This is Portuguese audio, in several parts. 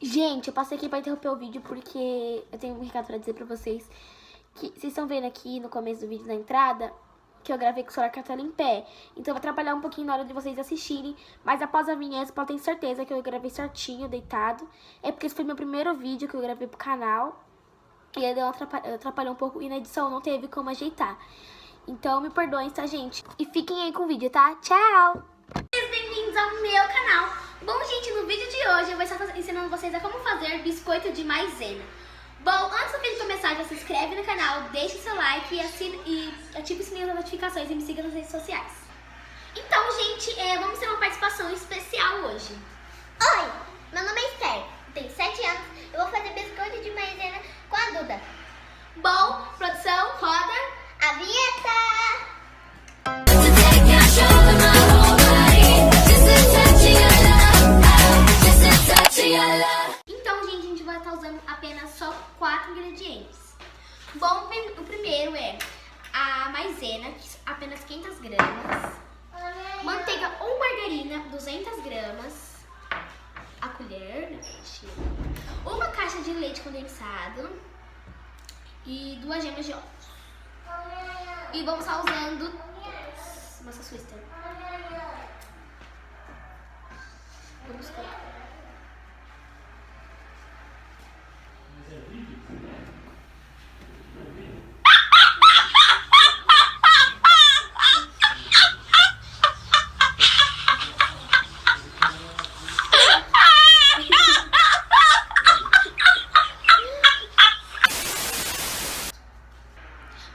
Gente, eu passei aqui pra interromper o vídeo porque eu tenho um recado pra dizer pra vocês. Que vocês estão vendo aqui no começo do vídeo, na entrada, que eu gravei com o celular com a tela em pé. Então eu vou atrapalhar um pouquinho na hora de vocês assistirem. Mas após a vinheta, podem ter certeza que eu gravei certinho, deitado. É porque esse foi meu primeiro vídeo que eu gravei pro canal. E aí atrapalhou um pouco e na edição não teve como ajeitar. Então me perdoem, tá, gente? E fiquem aí com o vídeo, tá? Tchau! Bem-vindos ao meu canal. Bom, gente, no vídeo de hoje eu vou estar ensinando vocês a como fazer biscoito de maisena. Bom, antes do vídeo começar, já se inscreve no canal, deixe seu like e ative o sininho das notificações e me siga nas redes sociais. Então, gente, vamos ter uma participação especial hoje. Oi, meu nome é Esther, tenho 7 anos, eu vou fazer biscoito de maisena com a Duda. Bom, produção, roda a vinheta! Então, gente, a gente vai estar usando apenas só 4 ingredientes. Bom, o primeiro é a maisena, apenas 500 gramas. Manteiga ou margarina, 200 gramas. A colher, né? Uma caixa de leite condensado. E 2 gemas de ovos. E vamos estar usando massa suíça. Vamos colocar.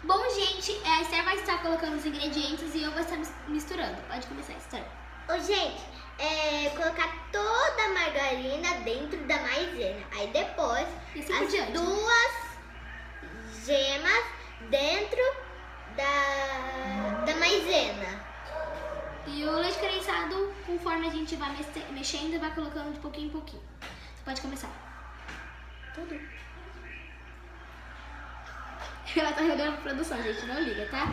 Bom, gente, a Esther vai estar colocando os ingredientes e eu vou estar misturando. Pode começar, Esther. Gente, colocar toda a margarina dentro da maisena. Aí depois, as 2 gemas dentro da maisena. E o leite condensado, conforme a gente vai mexendo, vai colocando de pouquinho em pouquinho. Você pode começar. Tudo. Ela tá olhando pra produção, gente, não liga, tá?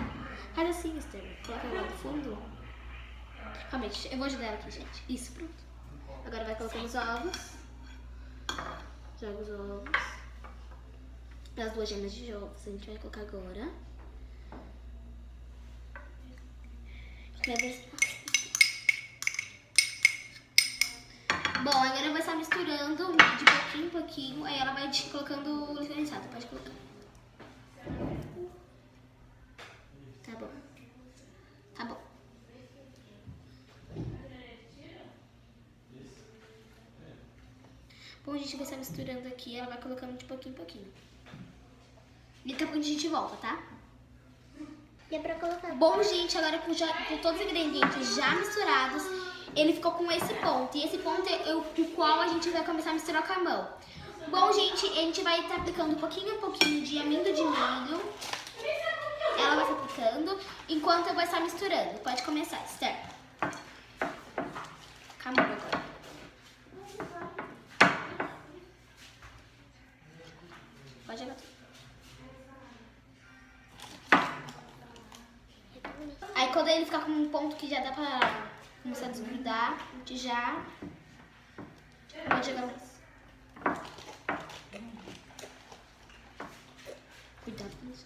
Faz assim, Esther. Coloca lá no fundo. Calma aí, eu vou ajudar ela aqui, gente. Isso, pronto. Agora vai colocando os ovos. Joga os ovos. As 2 gemas de ovos a gente vai colocar agora. Bom, agora eu vou estar misturando de pouquinho em pouquinho. Aí ela vai colocando o leite condensado. Pode colocar. Tá bom. Tá bom. Bom, a gente vai estar misturando aqui. Ela vai colocando de pouquinho em pouquinho. E daqui a pouco a gente volta, tá? E é pra colocar. Bom, gente, agora com todos os ingredientes já misturados, ele ficou com esse ponto. E esse ponto é o qual a gente vai começar a misturar com a mão. Bom, gente, a gente vai estar aplicando pouquinho a pouquinho de amido de milho. Ela vai estar aplicando enquanto eu vou estar misturando. Pode começar, Esther. Acabou agora. Pode jogar tudo. Aí quando ele ficar com um ponto que já dá pra começar a desgrudar, a gente já pode jogar mais. Cuidado com isso.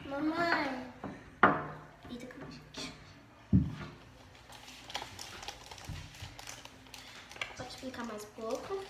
Mamãe. Eita, calma, gente. Pode explicar mais um pouco.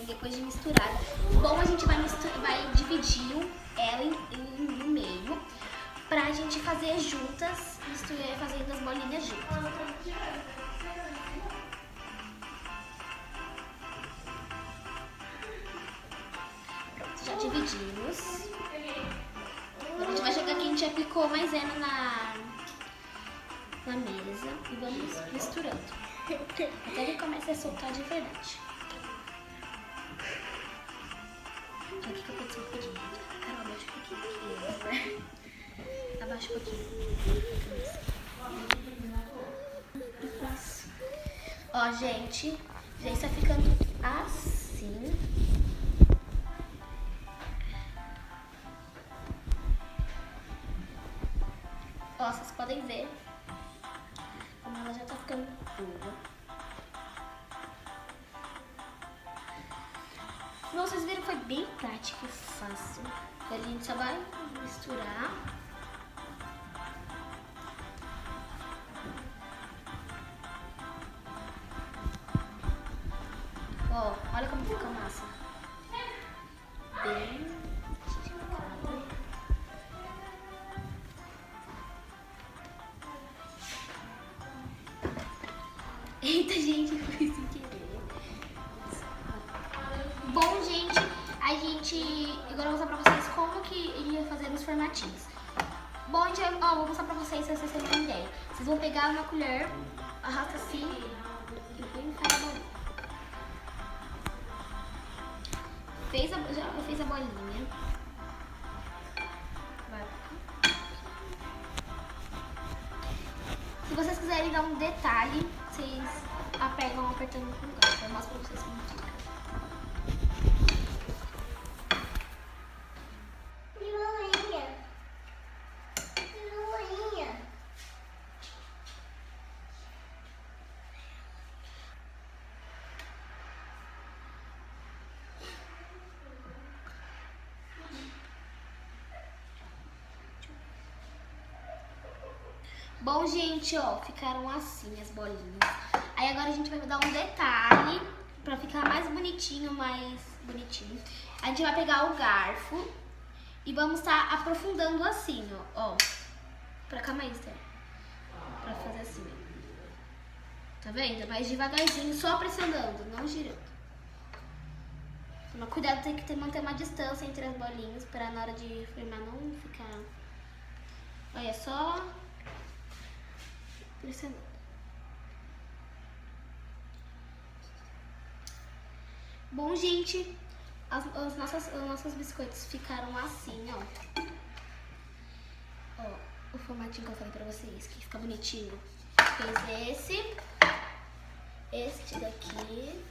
Depois de misturar. Bom, a gente vai dividir ela no meio pra gente fazer juntas, fazendo as bolinhas juntas. Dividimos. Agora a gente vai jogar aqui, a gente aplicou maisena na mesa e vamos misturando. Até ele comece a soltar de verdade. Aqui que eu vou um pouquinho. Carol, abaixa um pouquinho. Abaixa um pouquinho. Isso. Ó, gente, já está ficando assim. Ó, vocês podem ver como ela já tá ficando boa. Como vocês viram, foi bem prático e fácil. A gente só vai misturar. Ó, olha como fica a massa. Bem esticada. Eita, gente, foi sem querer. Bom, gente, agora eu vou mostrar pra vocês como que iria fazer os formatinhos. Bom, gente, ó, vou mostrar pra vocês, se vocês terem uma ideia. Vocês vão pegar uma colher, arrasta assim e põe em cada bolinha. Já fez a bolinha. Vai. Se vocês quiserem dar um detalhe, vocês vão apertando com o gato. Eu mostro pra vocês como fica. Bom, gente, ó, ficaram assim as bolinhas. Aí agora a gente vai dar um detalhe pra ficar mais bonitinho, A gente vai pegar o garfo e vamos estar aprofundando assim, ó. Pra cá mais, Esther. Pra fazer assim, ó. Tá vendo? Mais devagarzinho, só pressionando, não girando. Mas cuidado, tem que manter uma distância entre as bolinhas pra na hora de formar não ficar... Olha só... Pressionando. Bom, gente, os nossos biscoitos ficaram assim, ó. Ó, o formatinho que eu falei pra vocês, que fica bonitinho. Fez este daqui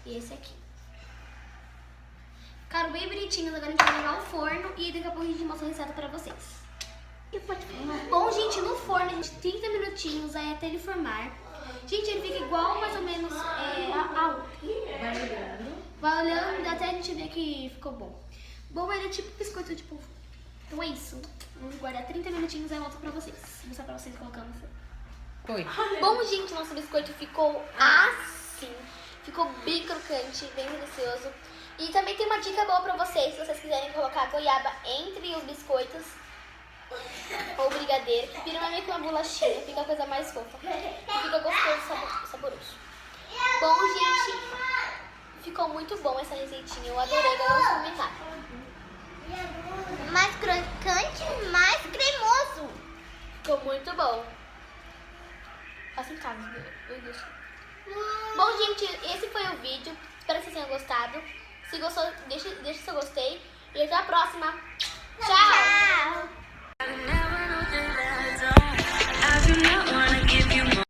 e esse aqui. Ficaram bem bonitinhos, agora a gente vai levar ao forno e daqui a pouco a gente mostra a receita pra vocês. Bom, gente, no forno, 30 minutinhos aí até ele formar. Gente, ele fica igual mais ou menos vai olhando até a gente ver que ficou bom. Bom, ele é tipo biscoito de polvo. Então é isso. Vamos guardar 30 minutinhos e eu volto pra vocês. Vou mostrar pra vocês colocando no forno. Oi. Bom, gente, nosso biscoito ficou assim. Ficou bem crocante, bem delicioso. E também tem uma dica boa pra vocês, se vocês quiserem colocar goiaba entre os biscoitos ou brigadeiro, que vira meio que uma bolachinha, fica a coisa mais fofa. E fica gostoso e saboroso. Bom, gente, ficou muito bom essa receitinha. Eu adorei, agora vamos comentar. Mais crocante, mais cremoso. Ficou muito bom. Faça em casa, eu deixo. Bom, gente, esse foi o vídeo. Espero que vocês tenham gostado. Se gostou, deixa seu gostei. E até a próxima. Tchau!